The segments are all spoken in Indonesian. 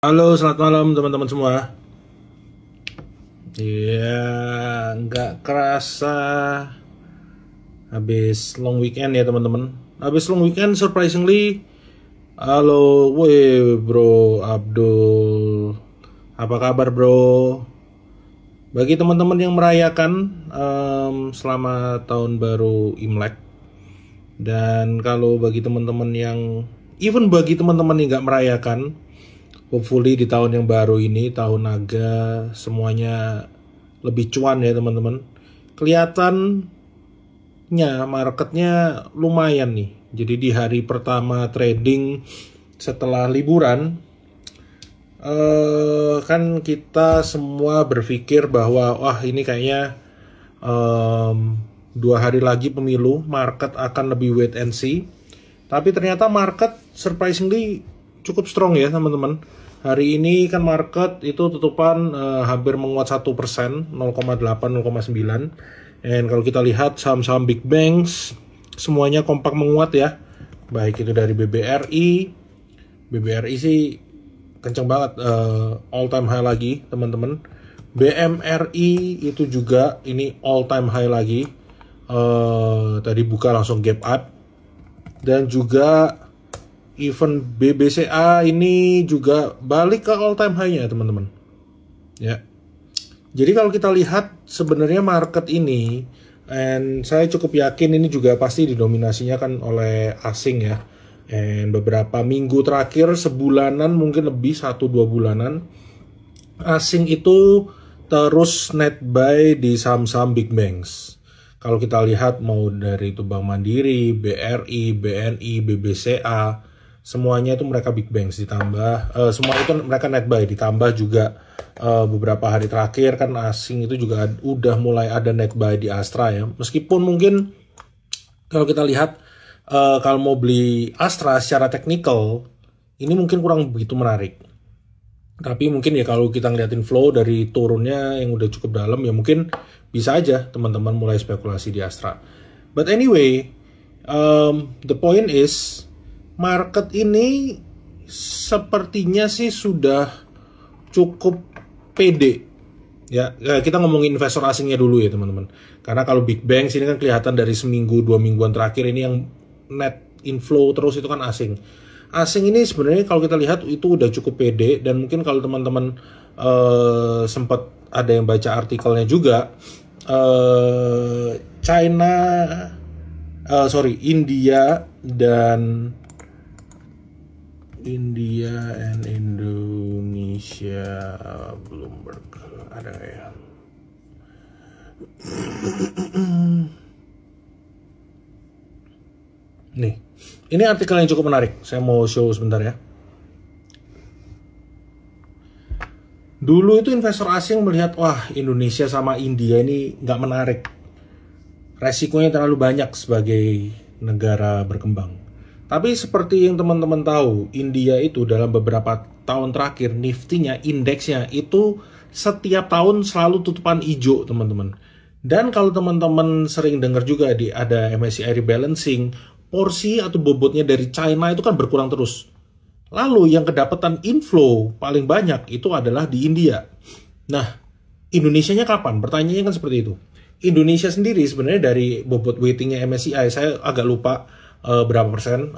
Halo, selamat malam teman-teman semua. Ya, nggak kerasa habis long weekend ya teman-teman. Habis long weekend, surprisingly, halo, woi bro Abdul, apa kabar bro? Bagi teman-teman yang merayakan, selamat tahun baru Imlek. Dan kalau bagi teman-teman yang, even bagi teman-teman yang nggak merayakan, hopefully di tahun yang baru ini, tahun naga, semuanya lebih cuan ya teman-teman. Kelihatannya marketnya lumayan nih. Jadi di hari pertama trading setelah liburan, kan kita semua berpikir bahwa wah ini kayaknya 2 hari lagi pemilu, market akan lebih wait and see. Tapi ternyata market surprisingly cukup strong ya teman-teman. Hari ini kan market itu tutupan hampir menguat 1%, 0,8, 0,9. Dan kalau kita lihat saham-saham big banks, semuanya kompak menguat ya. Baik itu dari BBRI. BBRI sih kenceng banget, all time high lagi teman-teman. BMRI itu juga ini all time high lagi. Tadi buka langsung gap up. Dan juga even BBCA ini juga balik ke all time high-nya teman-teman. Ya. Jadi kalau kita lihat sebenarnya market ini, and saya cukup yakin ini juga pasti didominasinya kan oleh asing ya. And beberapa minggu terakhir, sebulanan mungkin lebih 1-2 bulanan, asing itu terus net buy di saham-saham big banks. Kalau kita lihat mau dari itu Bank Mandiri, BRI, BNI, BBCA, semuanya itu mereka big banks, ditambah semua itu mereka net buy, ditambah juga beberapa hari terakhir kan asing itu juga udah mulai ada net buy di Astra ya. Meskipun mungkin kalau kita lihat kalau mau beli Astra secara teknikal ini mungkin kurang begitu menarik. Tapi mungkin ya kalau kita ngeliatin flow dari turunnya yang udah cukup dalam ya mungkin bisa aja teman-teman mulai spekulasi di Astra. But anyway, the point is market ini sepertinya sih sudah cukup pede. Ya, kita ngomongin investor asingnya dulu ya teman-teman. Karena kalau big banks ini kan kelihatan dari seminggu 2 mingguan terakhir ini yang net inflow terus itu kan asing. Asing ini sebenarnya kalau kita lihat itu udah cukup pede, dan mungkin kalau teman-teman sempat ada yang baca artikelnya juga, India dan Indonesia, Bloomberg ada nggak ya? Nih, ini artikel yang cukup menarik. Saya mau show sebentar ya. Dulu itu investor asing melihat, wah Indonesia sama India ini nggak menarik. Resikonya terlalu banyak sebagai negara berkembang. Tapi seperti yang teman-teman tahu, India itu dalam beberapa tahun terakhir, Nifty-nya, indeksnya itu setiap tahun selalu tutupan hijau, teman-teman. Dan kalau teman-teman sering dengar juga ada MSCI rebalancing, porsi atau bobotnya dari China itu kan berkurang terus. Lalu yang kedapatan inflow paling banyak itu adalah di India. Nah, Indonesianya kapan? Pertanyaannya kan seperti itu. Indonesia sendiri sebenarnya dari bobot weightingnya MSCI, saya agak lupa berapa persen,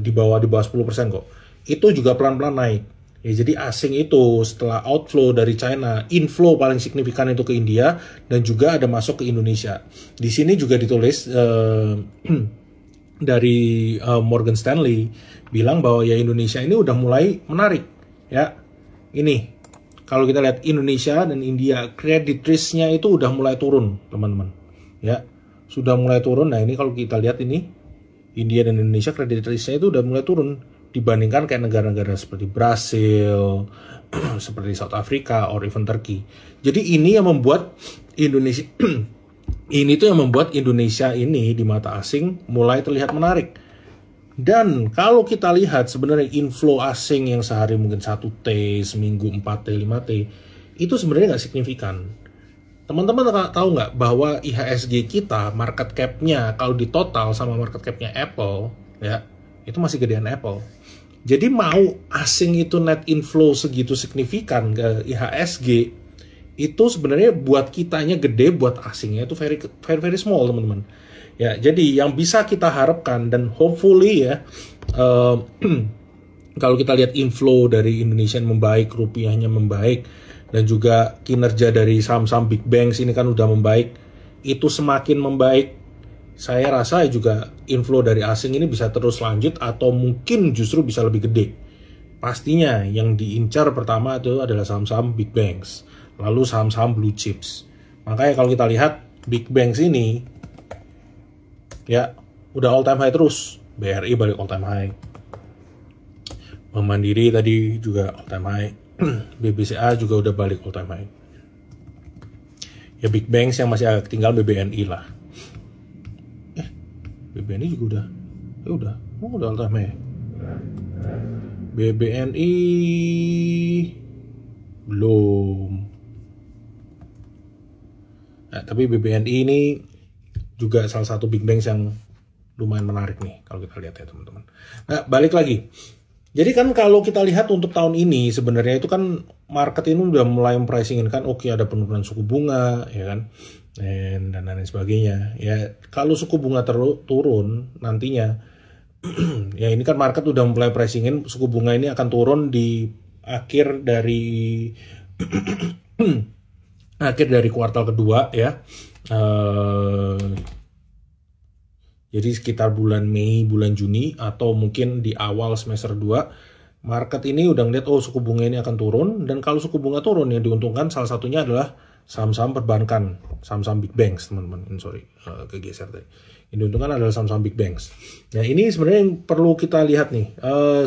di bawah 10% kok. Itu juga pelan-pelan naik. Ya, jadi asing itu setelah outflow dari China, inflow paling signifikan itu ke India dan juga ada masuk ke Indonesia. Di sini juga ditulis dari Morgan Stanley bilang bahwa ya Indonesia ini udah mulai menarik. Ya, ini kalau kita lihat Indonesia dan India, credit risk-nya itu udah mulai turun, teman-teman. Ya, sudah mulai turun. Nah, ini kalau kita lihat ini India dan Indonesia credit risk-nya itu udah mulai turun dibandingkan kayak negara-negara seperti Brasil, seperti South Africa, or even Turkey. Jadi ini yang membuat Indonesia ini di mata asing mulai terlihat menarik. Dan kalau kita lihat sebenarnya inflow asing yang sehari mungkin 1T, seminggu 4T, 5T, itu sebenarnya nggak signifikan. Teman-teman tahu nggak bahwa IHSG kita, market cap-nya kalau di total sama market cap-nya Apple, ya itu masih gedean Apple. Jadi mau asing itu net inflow segitu signifikan ke IHSG, itu sebenarnya buat kitanya gede, buat asingnya itu very small, teman-teman. Ya, jadi yang bisa kita harapkan dan hopefully ya, kalau kita lihat inflow dari Indonesia membaik, rupiahnya membaik, dan juga kinerja dari saham-saham big banks ini kan udah membaik, itu semakin membaik, saya rasa juga inflow dari asing ini bisa terus lanjut atau mungkin justru bisa lebih gede. Pastinya yang diincar pertama itu adalah saham-saham big banks, lalu saham-saham blue chips. Makanya kalau kita lihat big banks ini ya udah all time high terus. BRI balik all time high, Bank Mandiri tadi juga all time high, BBCA juga udah balik all time high. Ya big banks yang masih agak tinggal BBNI lah. BBNI juga udah all time high. BBNI belum. Nah, tapi BBNI ini juga salah satu big banks yang lumayan menarik nih kalau kita lihat ya teman-teman. Nah, balik lagi. Jadi kan kalau kita lihat untuk tahun ini sebenarnya itu kan market ini udah mulai pricing kan oke, ada penurunan suku bunga ya kan. Dan lain sebagainya. Ya, kalau suku bunga turun nantinya ya ini kan market udah mulai pricingin suku bunga ini akan turun di akhir dari kuartal kedua ya. Jadi sekitar bulan Mei, bulan Juni, atau mungkin di awal semester 2, market ini udah ngeliat, oh suku bunga ini akan turun, dan kalau suku bunga turun, yang diuntungkan salah satunya adalah saham-saham perbankan, saham-saham big banks, teman-teman. Kegeser tadi. Yang diuntungkan adalah saham-saham big banks. Nah, ini sebenarnya yang perlu kita lihat nih.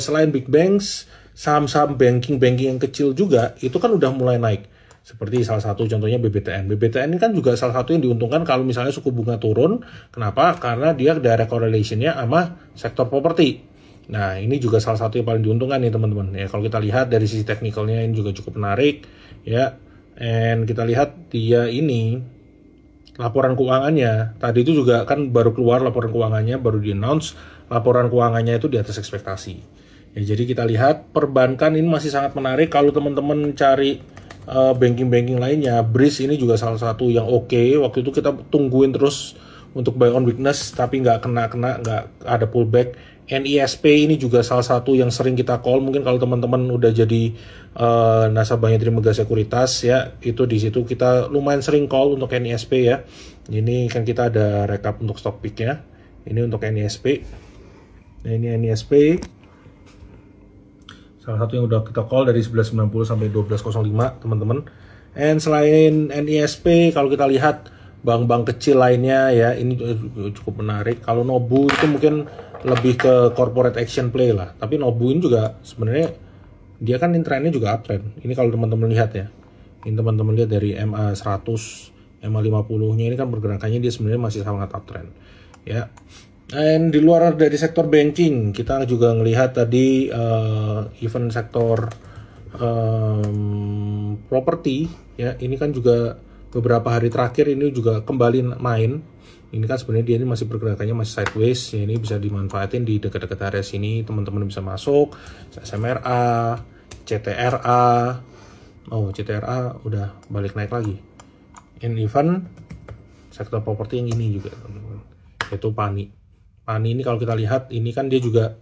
Selain big banks, saham-saham banking yang kecil juga, itu kan udah mulai naik. Seperti salah satu contohnya BBTN. BBTN ini kan juga salah satu yang diuntungkan kalau misalnya suku bunga turun. Kenapa? Karena dia direct correlation-nya sama sektor properti. Nah, ini juga salah satu yang paling diuntungkan nih teman-teman. Ya, kalau kita lihat dari sisi teknikalnya ini juga cukup menarik. Ya, and kita lihat dia ini laporan keuangannya. Tadi itu juga kan baru keluar laporan keuangannya, baru di-announce. Laporan keuangannya itu di atas ekspektasi. Ya, jadi kita lihat perbankan ini masih sangat menarik. Kalau teman-teman cari banking lainnya, Breeze ini juga salah satu yang oke. Waktu itu kita tungguin terus untuk buy on weakness, tapi nggak ada pullback. NISP ini juga salah satu yang sering kita call. Mungkin kalau teman-teman udah jadi nasabahnya Trimegah Sekuritas ya, itu di situ kita lumayan sering call untuk NISP ya. Ini kan kita ada rekap untuk stock pick-nya. Ini untuk NISP. Nah, ini NISP. Salah satu yang udah kita call dari 11.90 sampai 12.05 teman-teman. And selain NISP, kalau kita lihat bank-bank kecil lainnya ya, ini cukup menarik. Kalau Nobu itu mungkin lebih ke corporate action play lah. Tapi Nobu ini juga sebenarnya dia kan trennya juga uptrend. Ini kalau teman-teman lihat ya. Ini teman-teman lihat dari MA100, MA50-nya ini kan pergerakannya dia sebenarnya masih sangat uptrend. Ya. Dan di luar dari sektor banking, kita juga ngelihat tadi event sektor properti ya, ini kan juga beberapa hari terakhir ini juga kembali main. Ini kan sebenarnya dia ini masih pergerakannya masih sideways ya, ini bisa dimanfaatin di dekat-dekat area sini, teman-teman bisa masuk. SMRA, CTRA, CTRA udah balik naik lagi. Ini event sektor properti yang ini juga teman-teman, yaitu PANI ini kalau kita lihat ini kan dia juga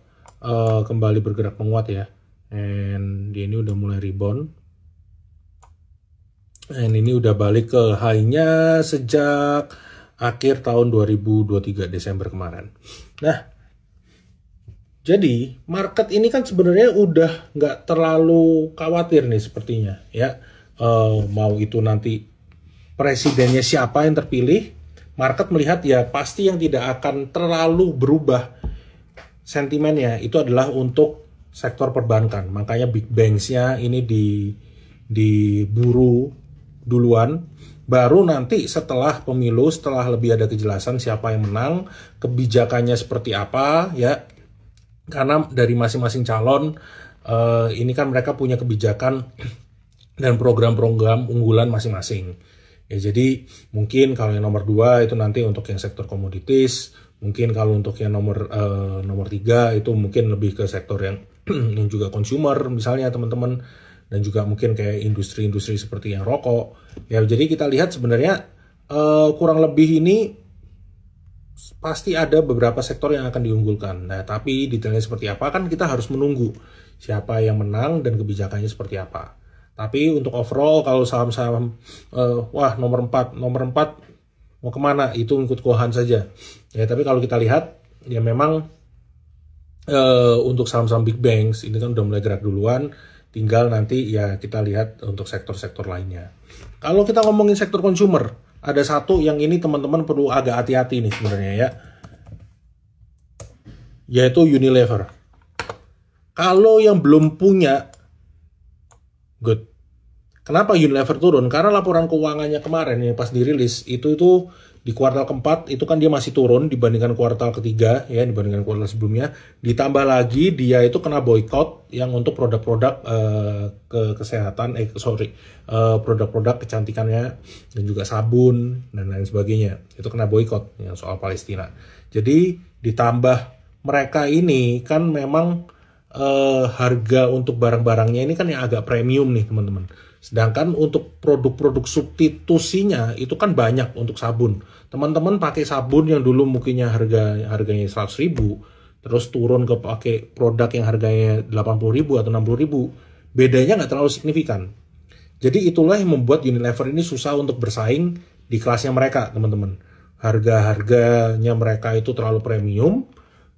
kembali bergerak menguat ya, and dia ini udah mulai rebound, and ini udah balik ke high-nya sejak akhir tahun 2023 Desember kemarin. Nah, jadi market ini kan sebenarnya udah nggak terlalu khawatir nih sepertinya ya, mau itu nanti presidennya siapa yang terpilih. Market melihat ya pasti yang tidak akan terlalu berubah sentimennya itu adalah untuk sektor perbankan. Makanya big banks-nya ini diburu duluan. Baru nanti setelah pemilu, setelah lebih ada kejelasan siapa yang menang, kebijakannya seperti apa ya. Karena dari masing-masing calon ini kan mereka punya kebijakan dan program-program unggulan masing-masing. Ya, jadi mungkin kalau yang nomor 2 itu nanti untuk yang sektor komoditis, mungkin kalau untuk yang nomor 3 itu mungkin lebih ke sektor yang yang juga consumer misalnya teman-teman, dan juga mungkin kayak industri-industri seperti yang rokok. Ya, jadi kita lihat sebenarnya kurang lebih ini pasti ada beberapa sektor yang akan diunggulkan. Nah, tapi detailnya seperti apa kan kita harus menunggu siapa yang menang dan kebijakannya seperti apa. Tapi untuk overall kalau saham-saham wah nomor 4 mau kemana, itu ikut Kohan saja. Ya, tapi kalau kita lihat ya memang untuk saham-saham big banks ini kan udah mulai gerak duluan, tinggal nanti ya kita lihat untuk sektor-sektor lainnya. Kalau kita ngomongin sektor consumer, ada satu yang ini teman-teman perlu agak hati-hati nih sebenarnya ya, yaitu Unilever. Kalau yang belum punya, good. Kenapa Unilever turun? Karena laporan keuangannya kemarin yang pas dirilis itu di kuartal keempat itu kan dia masih turun dibandingkan kuartal ketiga ya, dibandingkan kuartal sebelumnya. Ditambah lagi dia itu kena boykot yang untuk produk-produk kesehatan, produk-produk kecantikannya dan juga sabun dan lain sebagainya. Itu kena boykot yang soal Palestina. Jadi ditambah mereka ini kan memang harga untuk barang-barangnya ini kan yang agak premium nih teman-teman. Sedangkan untuk produk-produk substitusinya itu kan banyak untuk sabun. Teman-teman pakai sabun yang dulu mungkinnya harganya 100.000, terus turun ke pakai produk yang harganya 80.000 atau 60.000, bedanya nggak terlalu signifikan. Jadi itulah yang membuat Unilever ini susah untuk bersaing di kelasnya mereka, teman-teman. Harga-harganya mereka itu terlalu premium,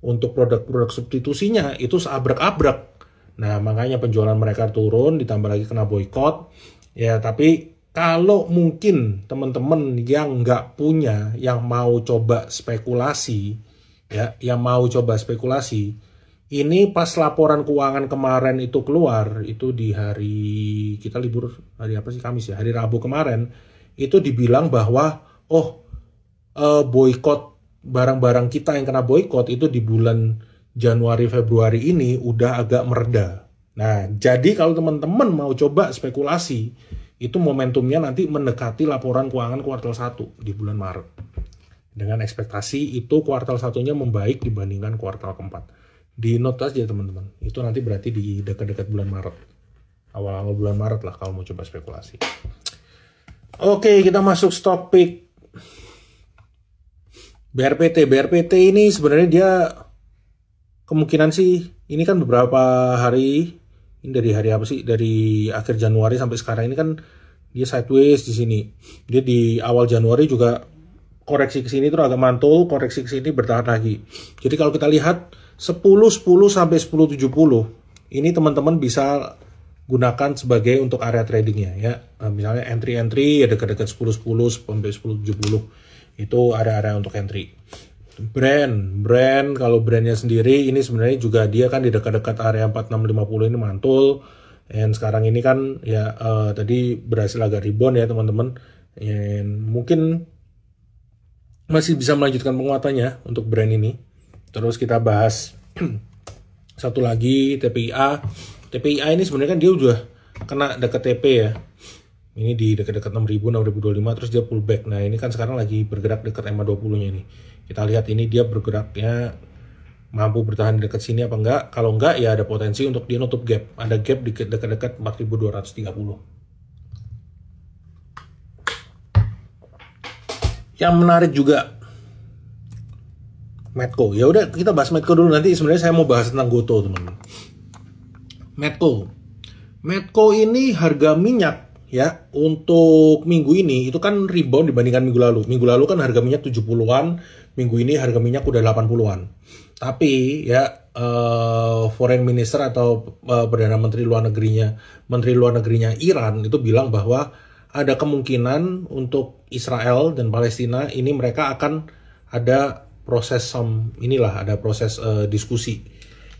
untuk produk-produk substitusinya itu seabrek-abrek. Nah, makanya penjualan mereka turun, ditambah lagi kena boykot. Ya, tapi kalau mungkin teman-teman yang nggak punya, yang mau coba spekulasi, ya, ini pas laporan keuangan kemarin itu keluar, itu di hari, kita libur, hari apa sih, Kamis ya, hari Rabu kemarin, itu dibilang bahwa, boykot, barang-barang kita yang kena boykot itu di bulan Januari Februari ini udah agak mereda. Nah, jadi kalau teman-teman mau coba spekulasi, itu momentumnya nanti mendekati laporan keuangan kuartal 1 di bulan Maret. Dengan ekspektasi itu kuartal 1-nya membaik dibandingkan kuartal keempat. Di note aja teman-teman. Itu nanti berarti di dekat-dekat bulan Maret. Awal-awal bulan Maret lah kalau mau coba spekulasi. Oke, kita masuk stock pick. BRPT ini sebenarnya dia kemungkinan sih, ini kan beberapa hari, ini dari hari apa sih, dari akhir Januari sampai sekarang ini kan dia sideways di sini. Dia di awal Januari juga koreksi ke sini terus agak mantul, koreksi ke sini bertahan lagi. Jadi kalau kita lihat 10.10 sampai 10.70, ini teman-teman bisa gunakan sebagai untuk area tradingnya ya. Misalnya entry ya dekat-dekat 10.10 sampai 10.70. Itu area-area untuk entry. Brand kalau brandnya sendiri ini sebenarnya juga dia kan di dekat-dekat area 4650 ini mantul, dan sekarang ini kan ya tadi berhasil agak rebound ya teman-teman, mungkin masih bisa melanjutkan penguatannya untuk brand ini. Terus kita bahas satu lagi TPIA ini sebenarnya kan dia udah kena dekat TP ya. Ini di dekat-dekat 6.000, 6.025 terus dia pullback. Nah, ini kan sekarang lagi bergerak dekat EMA 20-nya nih. Kita lihat ini dia bergeraknya mampu bertahan di dekat sini apa enggak. Kalau enggak ya ada potensi untuk dia nutup gap. Ada gap di dekat-dekat 4.230. Yang menarik juga Medco. Ya udah kita bahas Medco dulu, nanti sebenarnya saya mau bahas tentang Goto, teman-teman. Medco ini harga minyak ya, untuk minggu ini itu kan rebound dibandingkan minggu lalu. Minggu lalu kan harga minyak 70-an, minggu ini harga minyak udah 80-an. Tapi ya foreign minister atau perdana menteri luar negerinya Iran itu bilang bahwa ada kemungkinan untuk Israel dan Palestina ini mereka akan ada proses diskusi.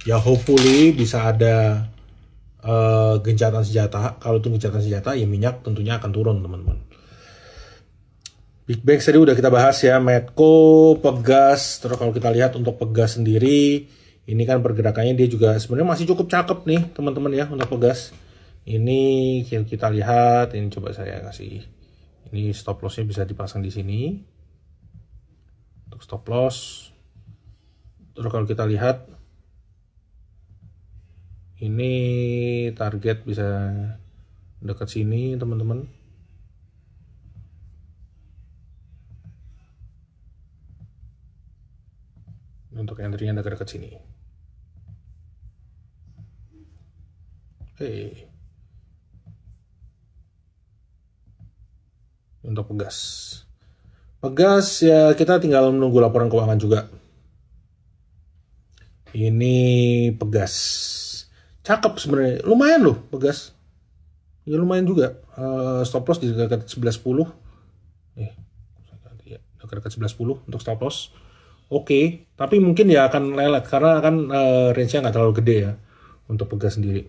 Ya hopefully bisa ada gencatan senjata. Kalau itu gencatan senjata ya minyak tentunya akan turun, teman-teman. Big Banks tadi udah kita bahas ya, Medco, Pegas. Terus kalau kita lihat untuk Pegas sendiri, ini kan pergerakannya dia juga sebenarnya masih cukup cakep nih teman-teman ya untuk Pegas. Ini kita lihat, ini coba saya kasih, ini stop lossnya bisa dipasang di sini untuk stop loss. Terus kalau kita lihat Ini target bisa dekat sini teman-teman. Untuk entry-nya dekat-dekat sini. Untuk pegas. Pegas ya kita tinggal menunggu laporan keuangan juga. Ini pegas. Cakep sebenarnya. Lumayan loh pegas. Ya lumayan juga. Stop loss di dekat 11.10. Dekat 11.10 untuk stop loss. Oke, tapi mungkin ya akan lelet karena kan range-nya nggak terlalu gede ya untuk pegas sendiri.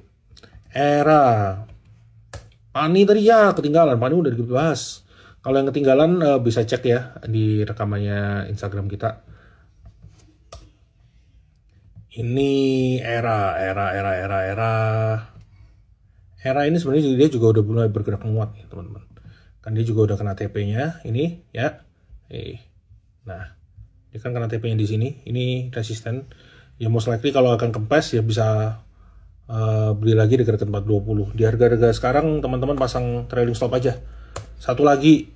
Era. Pani tadi ya ketinggalan. Pani udah dibahas. Kalau yang ketinggalan bisa cek ya di rekamannya Instagram kita. Ini era ini sebenarnya dia juga udah mulai bergerak menguat ya teman-teman. Kan dia juga udah kena TP-nya ini ya. Nah, dia kan kena TP-nya di sini. Ini resisten. Ya most likely kalau akan kempes ya bisa beli lagi di dekat 420. Di harga-harga sekarang teman-teman pasang trailing stop aja. Satu lagi,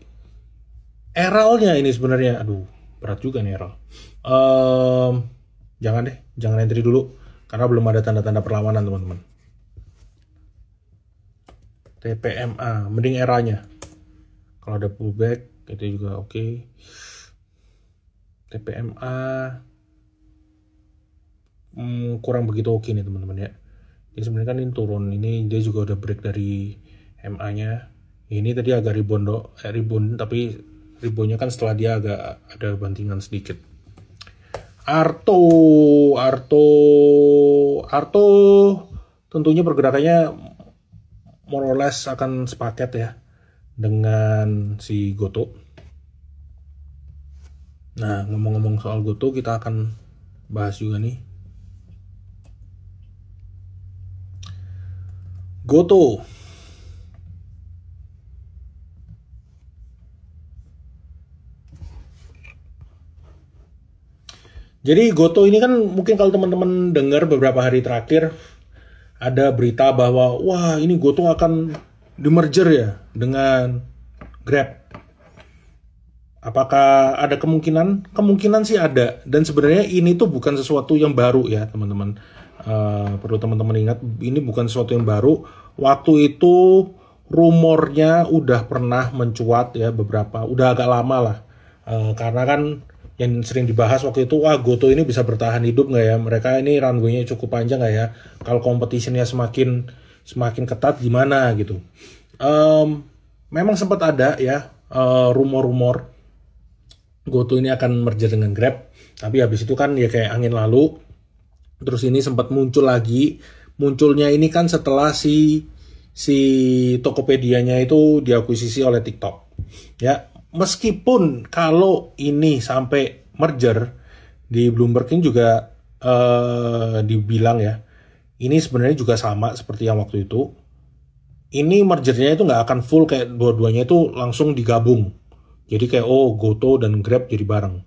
Eralnya ini sebenarnya, aduh berat juga nih Eral. Jangan entry dulu, karena belum ada tanda-tanda perlawanan teman-teman. TPMA, mending eranya. Kalau ada pullback, itu juga oke. TPMA kurang begitu oke nih teman-teman ya. Jadi sebenarnya kan ini turun, ini dia juga udah break dari MA-nya. Ini tadi agak rebound, tapi reboundnya kan setelah dia agak ada bantingan sedikit. Arto tentunya pergerakannya more or less akan sepaket ya dengan si Goto. Nah, ngomong-ngomong soal Goto, kita akan bahas juga nih. Goto. Jadi Goto ini kan mungkin kalau teman-teman dengar beberapa hari terakhir ada berita bahwa wah ini Goto akan di-merger ya dengan Grab. Apakah ada kemungkinan? Kemungkinan sih ada. Dan sebenarnya ini tuh bukan sesuatu yang baru ya teman-teman. Perlu teman-teman ingat, ini bukan sesuatu yang baru. Waktu itu rumornya udah pernah mencuat ya udah agak lama lah. Karena kan yang sering dibahas waktu itu, wah Goto ini bisa bertahan hidup nggak ya? Mereka ini runway-nya cukup panjang nggak ya? Kalau competition-nya semakin ketat gimana gitu. Memang sempat ada ya rumor-rumor Goto ini akan merger dengan Grab, tapi habis itu kan ya kayak angin lalu. Terus ini sempat muncul lagi. Munculnya ini kan setelah si Tokopedia-nya itu diakuisisi oleh TikTok. Ya, meskipun kalau ini sampai merger di Bloomberg ini juga dibilang ya, ini sebenarnya juga sama seperti yang waktu itu. Ini mergernya itu nggak akan full kayak dua-duanya itu langsung digabung. Jadi kayak Goto dan Grab jadi bareng.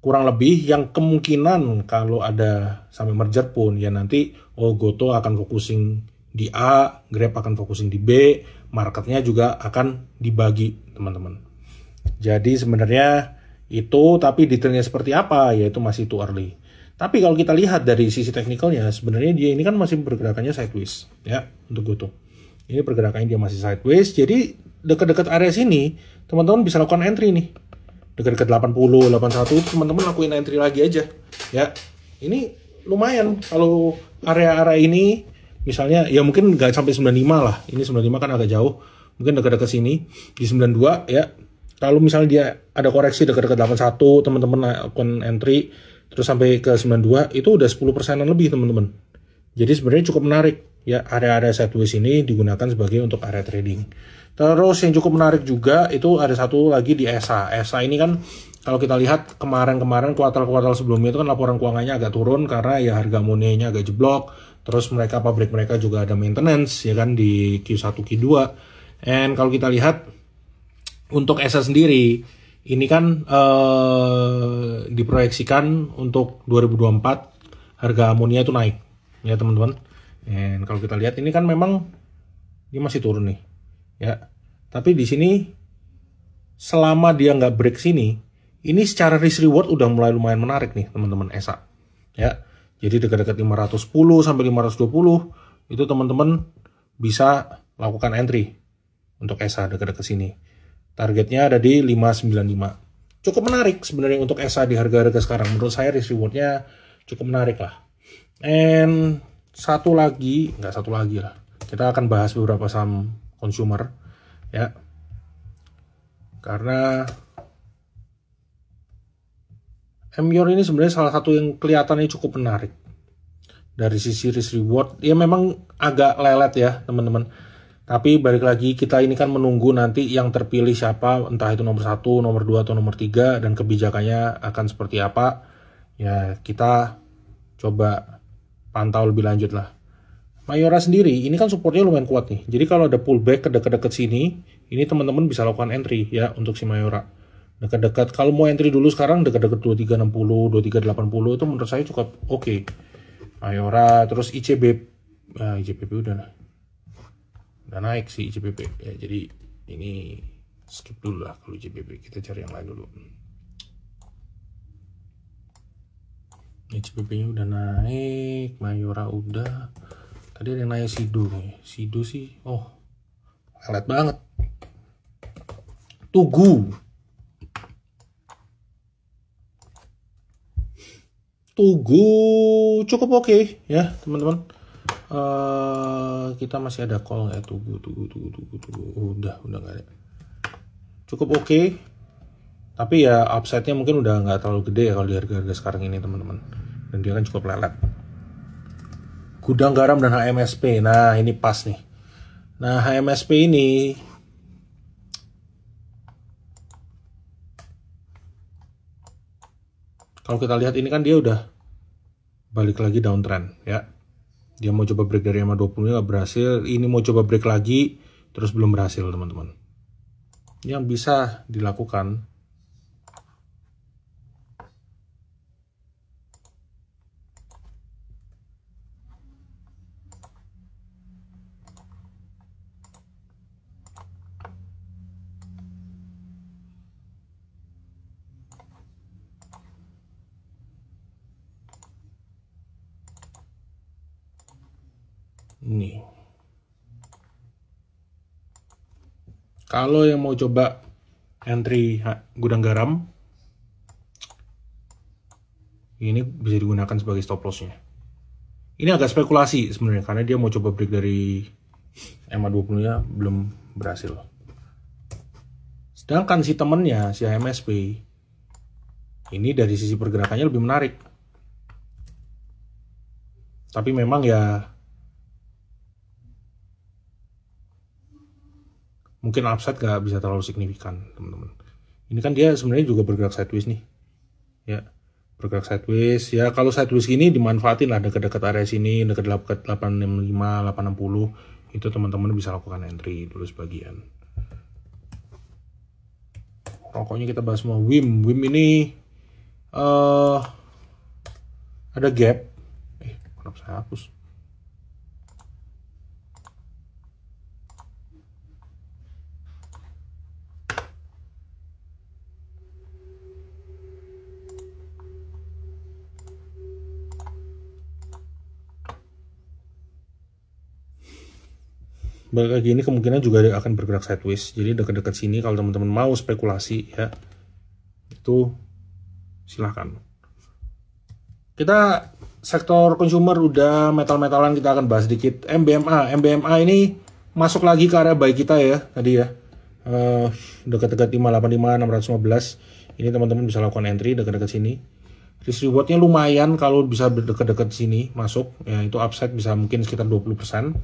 Kurang lebih yang kemungkinan kalau ada sampai merger pun ya nanti Goto akan focusing di A, Grab akan focusing di B, marketnya juga akan dibagi teman-teman. Jadi sebenarnya itu, tapi detailnya seperti apa ya itu masih too early. Tapi kalau kita lihat dari sisi teknikalnya sebenarnya dia ini kan masih pergerakannya sideways ya untuk Goto. Ini pergerakannya dia masih sideways, jadi dekat-dekat area sini teman-teman bisa lakukan entry nih. Dekat-dekat 80, 81 itu teman-teman lakuin entry lagi aja ya. Ini lumayan kalau area-area ini misalnya ya mungkin nggak sampai 95 lah. Ini 95 kan agak jauh. Mungkin dekat-dekat sini di 92 ya. Kalau misalnya dia ada koreksi dekat-dekat 81, teman-teman lakukan entry terus sampai ke 92 itu udah 10%-an lebih teman-teman. Jadi sebenarnya cukup menarik ya, area-area sideways ini digunakan sebagai untuk area trading. Terus yang cukup menarik juga itu ada satu lagi di ESA. ESA ini kan kalau kita lihat kemarin kuartal-kuartal sebelumnya itu kan laporan keuangannya agak turun karena ya harga amonianya agak jeblok. Terus pabrik mereka juga ada maintenance ya kan di Q1, Q2. And kalau kita lihat untuk ESA sendiri ini kan diproyeksikan untuk 2024 harga amonia itu naik ya teman-teman. Dan kalau kita lihat ini kan memang dia masih turun nih, ya. Tapi di sini selama dia nggak break sini, ini secara risk reward udah mulai lumayan menarik nih teman-teman ESA, ya. Jadi dekat-dekat 510 sampai 520 itu teman-teman bisa lakukan entry untuk ESA dekat-dekat sini. Targetnya ada di 595. Cukup menarik sebenarnya untuk ESA di harga-harga sekarang. Menurut saya risk rewardnya cukup menarik lah. And satu lagi lah. Kita akan bahas beberapa saham consumer, ya. Karena Emyor ini sebenarnya salah satu yang kelihatannya cukup menarik dari sisi risk reward. Ya memang agak lelet ya teman-teman. Tapi balik lagi kita ini kan menunggu nanti yang terpilih siapa, entah itu nomor 1, nomor 2, atau nomor 3, dan kebijakannya akan seperti apa. Ya kita coba pantau lebih lanjut lah. Mayora sendiri ini kan supportnya lumayan kuat nih. Jadi kalau ada pullback ke dekat-dekat sini, ini teman-teman bisa lakukan entry ya untuk si Mayora. Dekat-dekat, kalau mau entry dulu sekarang dekat-dekat 2360, 2380 itu menurut saya cukup oke. Mayora, terus ICB, ICBP udah naik sih ICBP ya, jadi ini skip dulu lah kalau ICBP, kita cari yang lain dulu. ICBP nya udah naik, Mayora udah, tadi ada yang naik Sido nih. Sido sih lelet banget. Tugu cukup oke ya teman-teman. Kita masih ada call nggak? Tunggu. Udah nggak ada. Cukup oke. Tapi ya upside-nya mungkin udah nggak terlalu gede ya kalau di harga-harga sekarang ini teman-teman. Dan dia kan cukup lelet. Gudang Garam dan HMSP. Nah ini pas nih. Nah HMSP ini kalau kita lihat ini kan dia udah balik lagi downtrend ya. Dia mau coba break dari 520 nggak berhasil. Ini mau coba break lagi, terus belum berhasil teman-teman. Yang bisa dilakukan ini. Kalau yang mau coba entry Gudang Garam, ini bisa digunakan sebagai stop loss-nya. Ini agak spekulasi sebenarnya karena dia mau coba break dari MA20-nya belum berhasil. Sedangkan si temennya, si HMSP, ini dari sisi pergerakannya lebih menarik. Tapi memang ya mungkin upside gak bisa terlalu signifikan teman-teman. Ini kan dia sebenarnya juga bergerak sideways nih, ya bergerak sideways ya. Kalau sideways gini dimanfaatin lah dekat-dekat area sini, dekat 865, 860 itu teman-teman bisa lakukan entry dulu sebagian. Rokoknya kita bahas semua. Wim ini ada gap. Kenapa saya hapus? Balik lagi ini kemungkinan juga akan bergerak sideways. Jadi dekat-dekat sini kalau teman-teman mau spekulasi ya, itu silahkan. Kita sektor consumer udah, metal-metalan kita akan bahas sedikit. MBMA ini masuk lagi ke area buy kita ya tadi ya. Dekat-dekat 585, 615. Ini teman-teman bisa lakukan entry dekat-dekat sini. Risk rewardnya lumayan kalau bisa dekat-dekat sini masuk. Ya itu upside bisa mungkin sekitar 20%.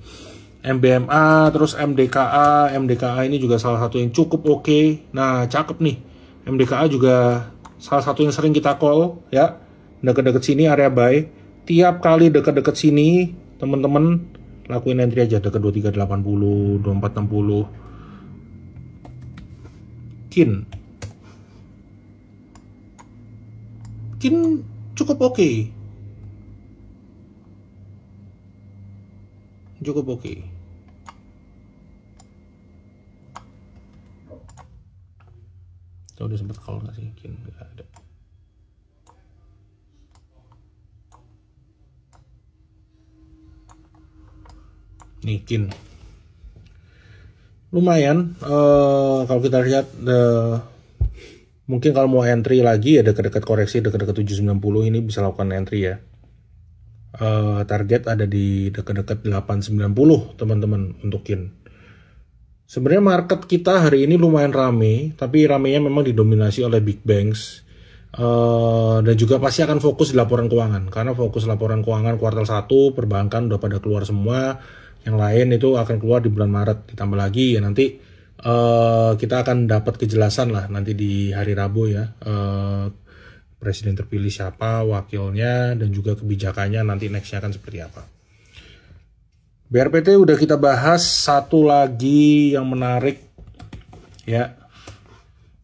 MBMA, terus MDKA ini juga salah satu yang cukup oke. Nah cakep nih, MDKA juga salah satu yang sering kita call ya, dekat-dekat sini area buy. Tiap kali dekat-dekat sini teman-teman lakuin entry aja dekat 2380, 2460. Kin cukup oke. cukup oke. Kita udah sempat call nggak sih? Nggak ada. Nih Kin, lumayan. Kalau kita lihat mungkin kalau mau entry lagi ya dekat-dekat koreksi dekat-dekat 790 ini bisa lakukan entry ya. Target ada di dekat-dekat 890 teman-teman untuk Kin. Sebenarnya market kita hari ini lumayan rame, tapi ramenya memang didominasi oleh big banks. Dan juga pasti akan fokus di laporan keuangan, karena fokus laporan keuangan kuartal 1 perbankan udah pada keluar semua. Yang lain itu akan keluar di bulan Maret. Ditambah lagi ya nanti kita akan dapat kejelasan lah nanti di hari Rabu ya, presiden terpilih siapa, wakilnya, dan juga kebijakannya nanti nextnya akan seperti apa. BRPT udah kita bahas. Satu lagi yang menarik ya,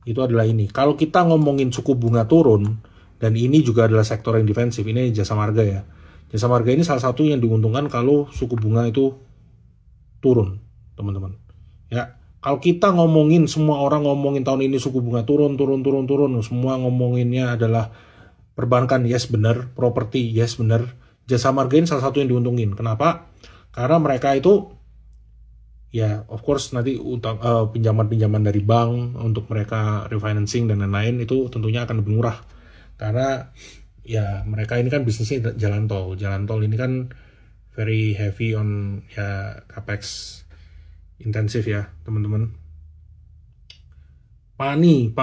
itu adalah ini. Kalau kita ngomongin suku bunga turun, dan ini juga adalah sektor yang defensif, ini jasa marga ya. Jasa marga ini salah satu yang diuntungkan kalau suku bunga itu turun, teman-teman. Ya, kalau kita ngomongin, semua orang ngomongin tahun ini suku bunga turun, semua ngomonginnya adalah perbankan, yes bener, properti, yes bener. Jasa marga ini salah satu yang diuntungin. Kenapa? Karena mereka itu ya of course nanti pinjaman-pinjaman dari bank untuk mereka refinancing dan lain-lain itu tentunya akan lebih murah. Karena ya mereka ini kan bisnisnya jalan tol. Jalan tol ini kan very heavy on ya capex intensif ya teman-teman. Pani,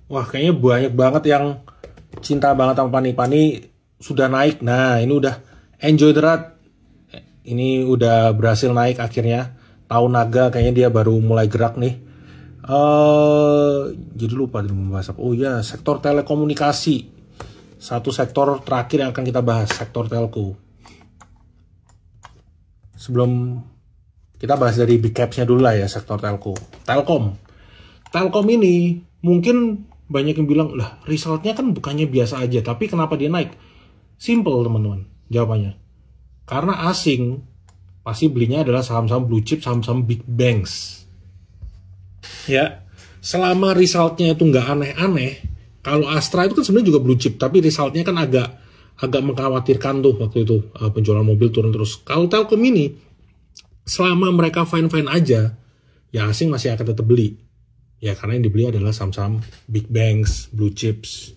wah kayaknya banyak banget yang cinta banget sama Pani. Pani sudah naik. Nah ini udah enjoy the ride. Ini udah berhasil naik akhirnya. Tahun naga kayaknya dia baru mulai gerak nih. Jadi lupa membahas apa. Oh ya, sektor telekomunikasi. Satu sektor terakhir yang akan kita bahas, sektor telco. Sebelum kita bahas dari big caps-nya dulu lah ya, sektor telco. Telkom ini mungkin banyak yang bilang, lah resultnya kan bukannya biasa aja, tapi kenapa dia naik? Simple teman-teman jawabannya. Karena asing pasti belinya adalah saham-saham blue chip, saham-saham big banks. Ya, selama resultnya itu nggak aneh-aneh, kalau Astra itu kan sebenarnya juga blue chip, tapi resultnya kan agak mengkhawatirkan tuh waktu itu, penjualan mobil turun terus. Kalau Telkom ini, selama mereka fine-fine aja, ya asing masih akan tetap beli. Ya karena yang dibeli adalah saham-saham big banks, blue chips.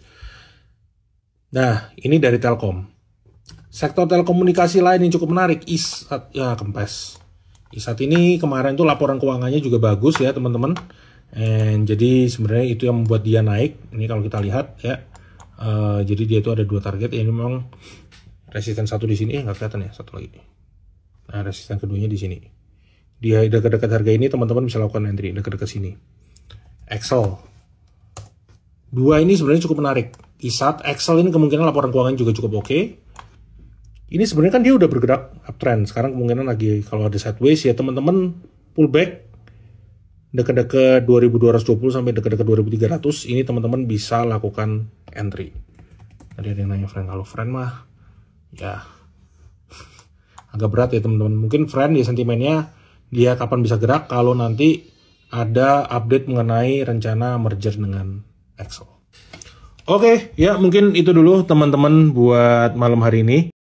Nah, ini dari Telkom. Sektor telekomunikasi lain yang cukup menarik, ISAT, ya kempes. ISAT ini kemarin tuh laporan keuangannya juga bagus ya teman-teman. Jadi sebenarnya itu yang membuat dia naik. Ini kalau kita lihat ya, jadi dia itu ada 2 target. Ini memang resisten satu di sini, nggak kelihatan ya satu lagi. Nah resisten keduanya di sini. Dia dekat-dekat harga ini teman-teman bisa lakukan entry dekat-dekat sini. Excel. 2 ini sebenarnya cukup menarik. ISAT, Excel ini kemungkinan laporan keuangan juga cukup oke. Ini sebenarnya kan dia udah bergerak uptrend. Sekarang kemungkinan lagi kalau ada sideways ya teman-teman pullback dekat-dekat 2220 sampai dekat-dekat 2300. Ini teman-teman bisa lakukan entry. Tadi ada yang nanya friend, kalau friend mah ya agak berat ya teman-teman. Mungkin friend ya sentimennya dia kapan bisa gerak kalau nanti ada update mengenai rencana merger dengan Excel. Oke, ya mungkin itu dulu teman-teman buat malam hari ini.